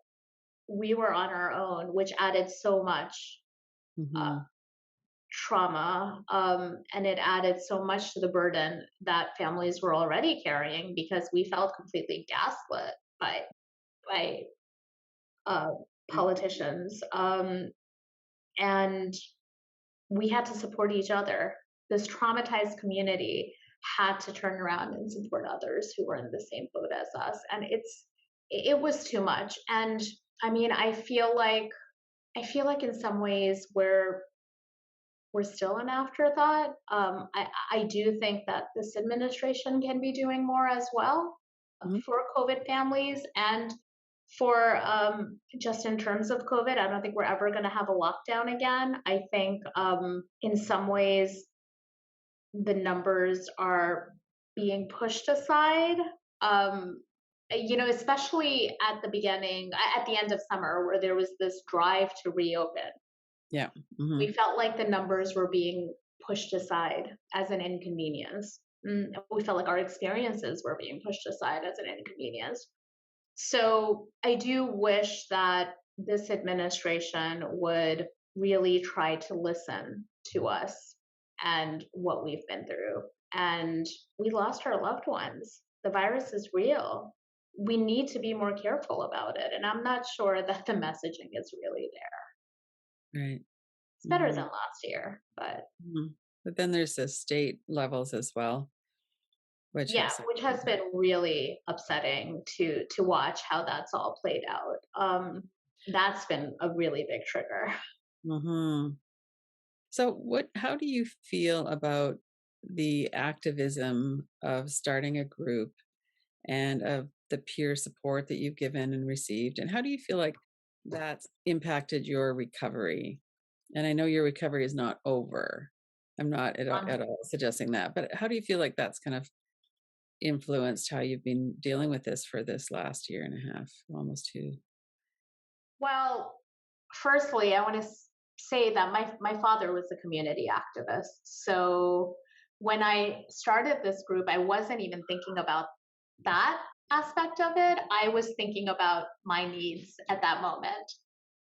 S2: we were on our own, which added so much uh,
S1: mhm.
S2: trauma, and it added so much to the burden that families were already carrying because we felt completely gaslit by uh, politicians, and we had to support each other. This traumatized community had to turn around and support others who were in the same boat as us, and it was too much. And I mean, I feel like in some ways we're still an afterthought. I do think that this administration can be doing more as well
S1: Mhm.
S2: for COVID families and for just in terms of COVID. I don't think we're ever going to have a lockdown again. I think in some ways the numbers are being pushed aside. Um, especially at the beginning, at the end of summer, where there was this drive to reopen,
S1: Yeah. Mhm.
S2: we felt like the numbers were being pushed aside as an inconvenience. We felt like our experiences were being pushed aside as an inconvenience. So I do wish that this administration would really try to listen to us and what we've been through. And we lost our loved ones. The virus is real. We need to be more careful about it. And I'm not sure that the messaging is really there.
S1: Right.
S2: It's better than
S1: Mhm,
S2: last year, but
S1: mhm. But then there's the state levels as well, which have
S2: yeah,
S1: some.
S2: which has been really upsetting to watch how that's all played out. That's been a really big trigger.
S1: Mhm. So how do you feel about the activism of starting a group and of the peer support that you've given and received? And how do you feel like that's impacted your recovery? And I know your recovery is not over. I'm not
S2: Um,
S1: at all suggesting that, but how do you feel like that's kind of influenced how you've been dealing with this for this last year and a half, almost two?
S2: well, firstly, I want to say that my father was a community activist. So when I started this group, I wasn't even thinking about that aspect of it. I was thinking about my needs at that moment.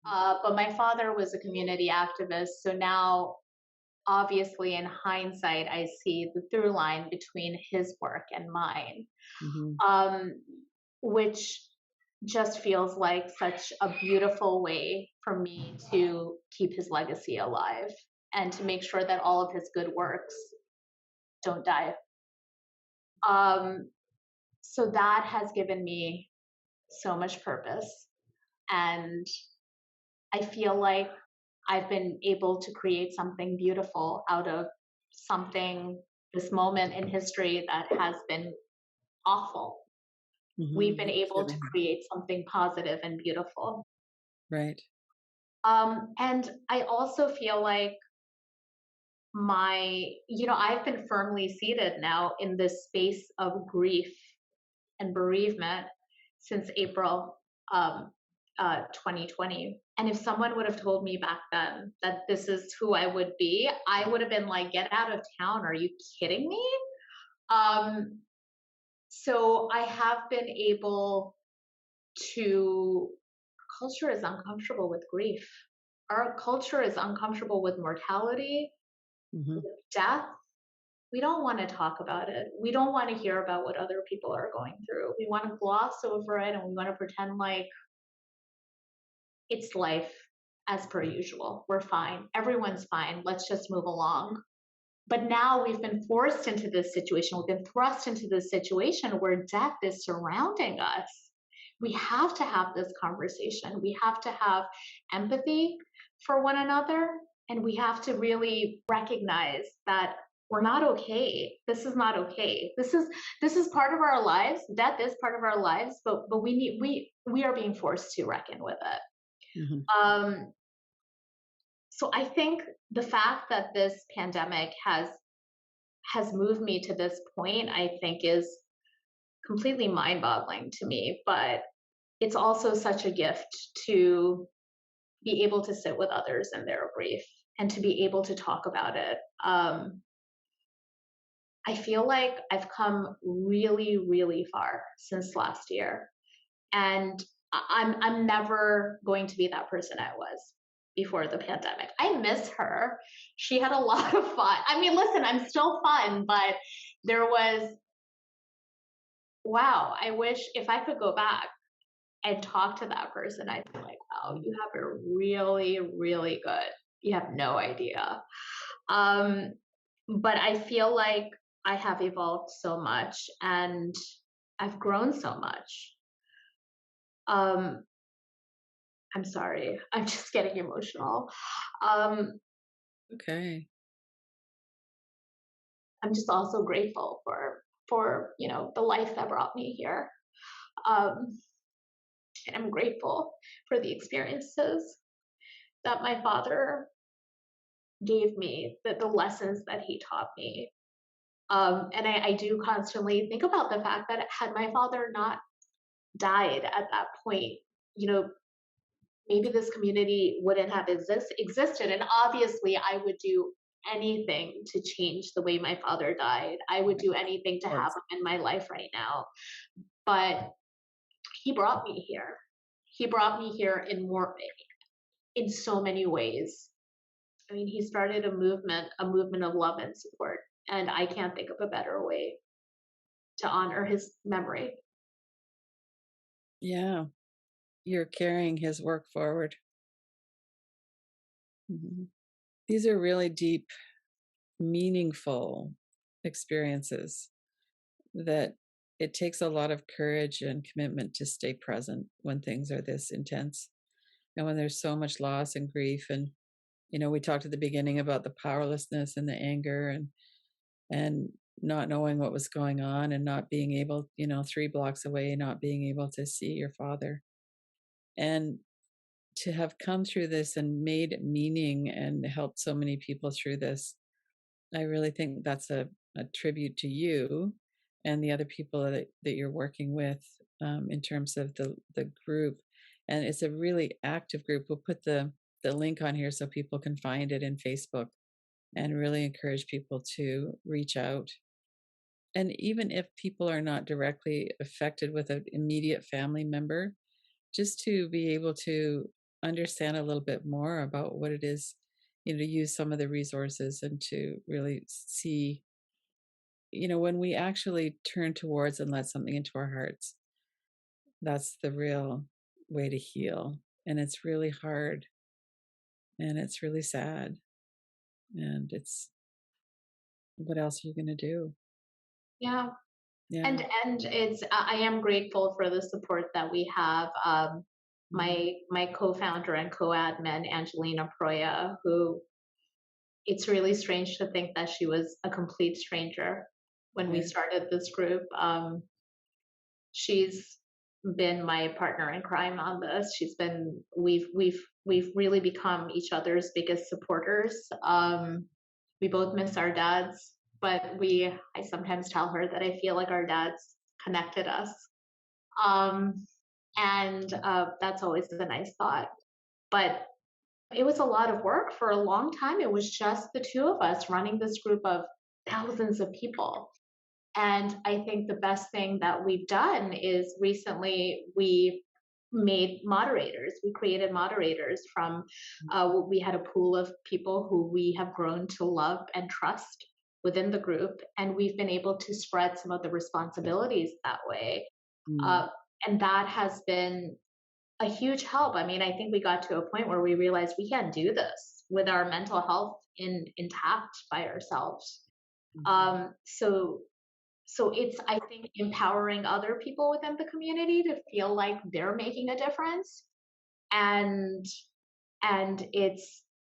S2: But my father was a community activist. So now, obviously, in hindsight, I see the through line between his work and mine,
S1: Mhm.
S2: um, which just feels like such a beautiful way for me to keep his legacy alive and to make sure that all of his good works don't die. Um, so that has given me so much purpose. And I feel like I've been able to create something beautiful out of something, this moment in history that has been awful. We've been
S1: It's
S2: able
S1: really
S2: to
S1: hard.
S2: create something positive and beautiful.
S1: Right.
S2: And I also feel like I've been firmly seated now in this space of grief and bereavement since April um, 2020. And if someone would have told me back then that this is who I would be, I would have been like, get out of town. Are you kidding me? Um, so I have been able to, culture is uncomfortable with grief. Our culture is uncomfortable with mortality,
S1: Hmm.
S2: with death. We don't want to talk about it. We don't want to hear about what other people are going through. We want to gloss over it and we want to pretend like it's life as per usual. We're fine. Everyone's fine. Let's just move along. But now we've been forced into this situation. We've been thrust into this situation where death is surrounding us. We have to have this conversation. We have to have empathy for one another. And we have to really recognize that we're not okay. This is not okay. This is part of our lives. Death is part of our lives, but we are being forced to reckon with it.
S1: Hmm.
S2: Um, so I think the fact that this pandemic has moved me to this point, I think is completely mind-boggling to me, but it's also such a gift to be able to sit with others in their grief and to be able to talk about it. I feel like I've come really, really far since last year, and I'm never going to be that person I was before the pandemic. I miss her. She had a lot of fun. I mean, listen, I'm still fun, but there was, wow, I wish if I could go back and talk to that person, I'd be like, wow, you have it really, really good. You have no idea. Um, but I feel like I have evolved so much and I've grown so much. Um, I'm sorry, I'm just getting emotional. Um,
S1: Okay.
S2: I'm just also grateful for the life that brought me here. Um, and I'm grateful for the experiences that my father gave me, the lessons that he taught me. And I do constantly think about the fact that had my father not died at that point, you know, maybe this community wouldn't have existed. And obviously, I would do anything to change the way my father died. I would do anything to have
S1: Yes.
S2: him in my life right now. But he brought me here. He brought me here in so many ways. I mean, he started a movement of love and support, and I can't think of a better way to honor his memory.
S1: Yeah. You're carrying his work forward. Mhm. These are really deep, meaningful experiences that it takes a lot of courage and commitment to stay present when things are this intense and when there's so much loss and grief. And we talked at the beginning about the powerlessness and the anger and not knowing what was going on and not being able, 3 blocks away, not being able to see your father. And to have come through this and made meaning and helped so many people through this, I really think that's a tribute to you and the other people that you're working with, in terms of the group. And it's a really active group. We'll put the link on here so people can find it in Facebook and really encourage people to reach out. And even if people are not directly affected with an immediate family member, just to be able to understand a little bit more about what it is, to use some of the resources and to really see, when we actually turn towards and let something into our hearts, that's the real way to heal. And it's really hard and it's really sad. And it's, what else are you going to do?
S2: Yeah.
S1: Yeah.
S2: And it's I am grateful for the support that we have.
S1: Mm.
S2: My co-founder and co-admin Angelina Proya, who it's really strange to think that she was a complete stranger when we
S1: Yeah.
S2: started this group. She's been my partner in crime on this. She's been we've really become each other's biggest supporters. We both miss our dads, but we I sometimes tell her that I feel like our dads connected us. Um, and that's always a nice thought. But it was a lot of work for a long time. It was just the two of us running this group of thousands of people. And I think the best thing that we've done is recently we made moderators. We created moderators from, we had a pool of people who we have grown to love and trust within the group. And we've been able to spread some of the responsibilities that way.
S1: Mm.
S2: Uh, and that has been a huge help. I mean, I think we got to a point where we realized we can't do this with our mental health intact by ourselves.
S1: Mhm.
S2: So it's I think empowering other people within the community to feel like they're making a difference, and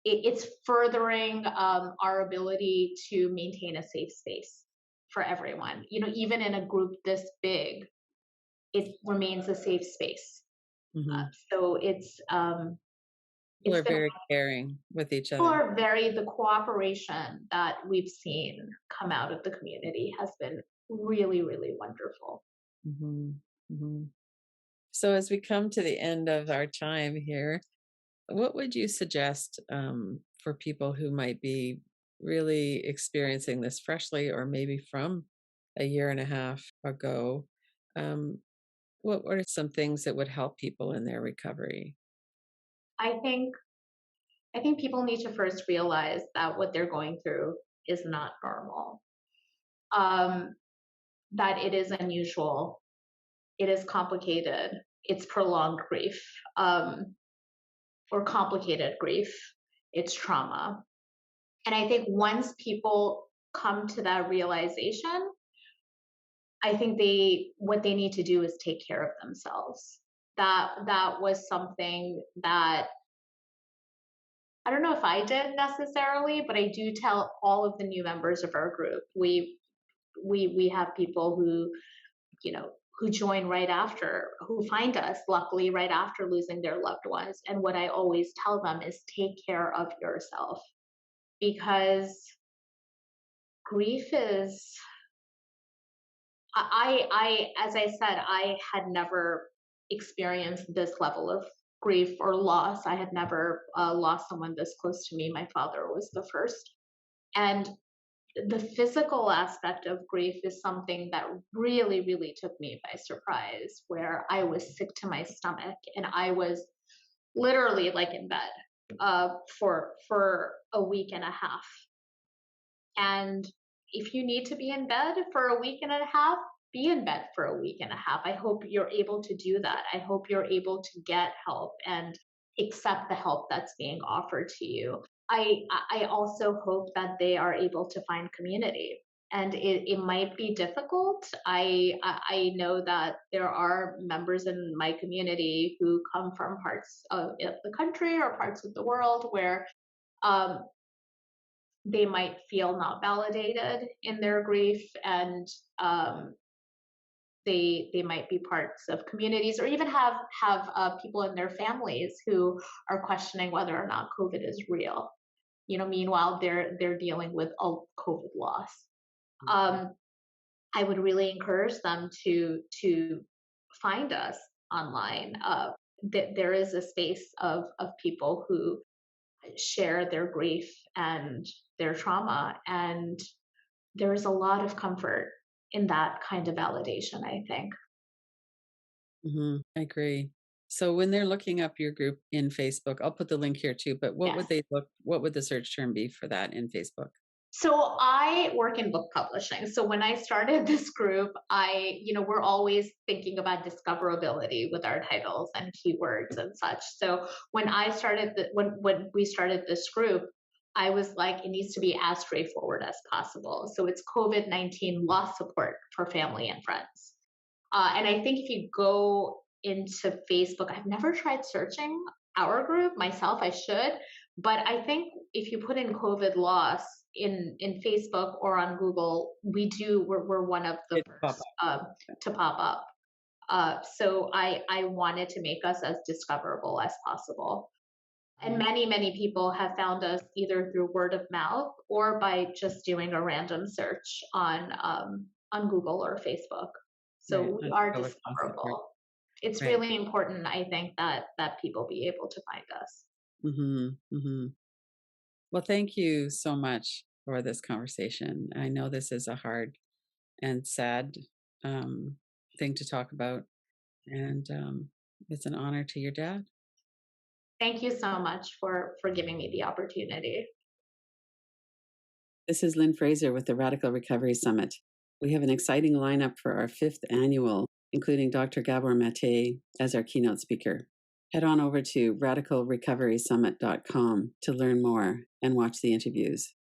S2: it's furthering our ability to maintain a safe space for everyone. You know, even in a group this big, it remains a safe space.
S1: Mhm.
S2: So
S1: People
S2: it's
S1: are
S2: been
S1: very caring with each
S2: people
S1: other.
S2: are very the cooperation that we've seen come out of the community has been really really wonderful.
S1: Mhm. Mhm. So as we come to the end of our time here, what would you suggest for people who might be really experiencing this freshly or maybe from a year and a half ago? Um, what are some things that would help people in their recovery?
S2: I think I think people need to first realize that what they're going through is not normal. Um, that it is unusual, it is complicated, it's prolonged grief, or complicated grief, it's trauma. And I think once people come to that realization, I think they what they need to do is take care of themselves. That was something that I don't know if I did necessarily, but I do tell all of the new members of our group. We have people who, you know, who join right after, who find us luckily right after losing their loved ones. And what I always tell them is take care of yourself, because grief is as I said, I had never experienced this level of grief or loss. I had never lost someone this close to me. My father was the first. And the physical aspect of grief is something that really, really took me by surprise, where I was sick to my stomach and I was literally like in bed for a week and a half. And if you need to be in bed for a week and a half, be in bed for a week and a half. I hope you're able to do that. I hope you're able to get help and accept the help that's being offered to you. I also hope that they are able to find community. And it might be difficult. I know that there are members in my community who come from parts of the country or parts of the world where um, they might feel not validated in their grief, and um, they might be parts of communities or even have people in their families who are questioning whether or not COVID is real. You know, meanwhile they're dealing with a COVID loss.
S1: Mhm.
S2: Um, I would really encourage them to find us online. There is a space of people who share their grief and their trauma, and there is a lot of comfort in that kind of validation, I think.
S1: Mhm. I agree. So when they're looking up your group in Facebook, I'll put the link here too, but
S2: Yes.
S1: what would the search term be for that in Facebook?
S2: So I work in book publishing. So when I started this group, we're always thinking about discoverability with our titles and keywords and such. So when I started when we started this group, I was like, it needs to be as straightforward as possible. So it's COVID-19 loss support for family and friends. And I think if you go into Facebook, I've never tried searching our group myself. I should, but I think if you put in COVID loss in Facebook or on Google, we're one of the
S1: It pop
S2: first to pop up. So I wanted to make us as discoverable as possible. And
S1: up.
S2: many people have found us either through word of mouth or by just doing a random search on Google or Facebook. So
S1: Right.
S2: we
S1: On
S2: are
S1: public support.
S2: discoverable. It's
S1: Right.
S2: really important, I think, that people be able to find us.
S1: Well, thank you so much for this conversation. I know this is a hard and sad um, thing to talk about, and it's an honor to your dad.
S2: Thank you so much for giving me the opportunity.
S1: This is Lynn Fraser with the Radical Recovery Summit. We have an exciting lineup for our 5th annual, including Dr. Gabor Mate as our keynote speaker. Head on over to radicalrecoverysummit.com to learn more and watch the interviews.